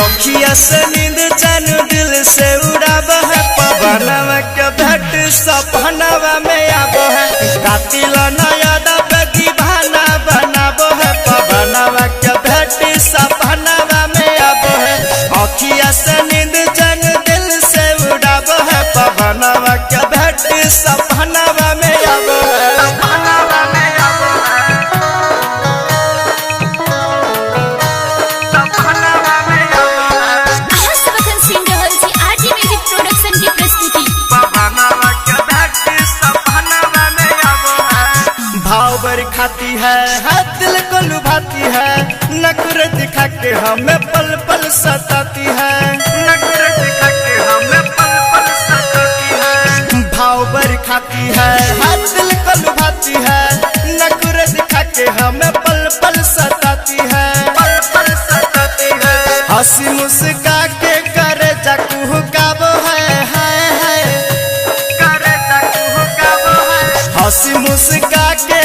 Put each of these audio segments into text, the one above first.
अखिया से नींद चैन दिल से उड़ाब है पवनवा के भेंट सपनवा में आब है कातिल नयदा पे दीवाना बनाब है पवनवा के भेंट सपनवा में आब है अखिया से नींद चैन दिल से उड़ाब है पवनवा के भेंट सपनवा में आब है। खाती है दिल को लुभाती है नखरे दिखा के हमें पल पल सताती है नखरे दिखा के हमें पल पल सताती है भाव भर खाती है दिल को लुभाती है नखरे दिखा के हमें पल पल सताती है पल पल सताती है हंसी मुस्का के करे जाकू काबो है करे जाकू काबो है हंसी मुस्का के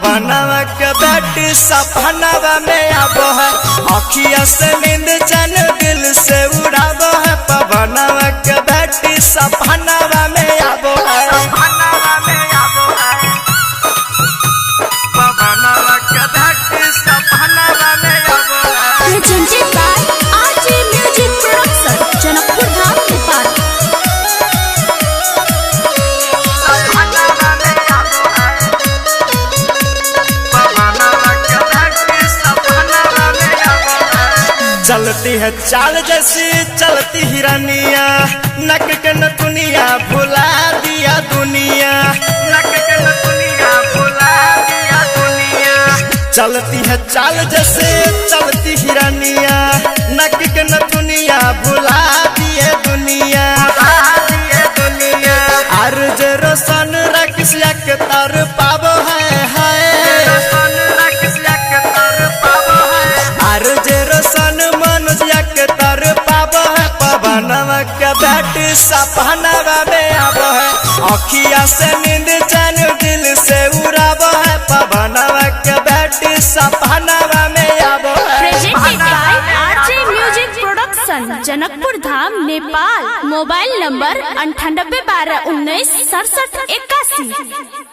पवनवा के भेंट सपनवा में आब है अखिया से नींद चैन दिल से उड़ाब है पवनवा के भेंट सपनवा में आब है पवनवा के भेंट सपनवा में आब है। Presented by RJ music production Janakpur Dham Nepal. चलती है चाल जैसी चलती हिरनिया नक के नथुनिया भुला दिया दुनिया नक के नथुनिया भुला दिया दुनिया चलती है चाल जैसे चलती हिरनिया नक के नथुनिया भुला दिए दुनिया अर्ज रोशन रखिया के तर पाबो है पवनवा के भेंट सपनवा में आब है अखिया से नींद चैन दिल से उड़ाब है पवनवा के भेंट सपनवा में आब है। Presented by RJ music production Janakpur Dham Nepal. Mobile number 98 12 19 67 81।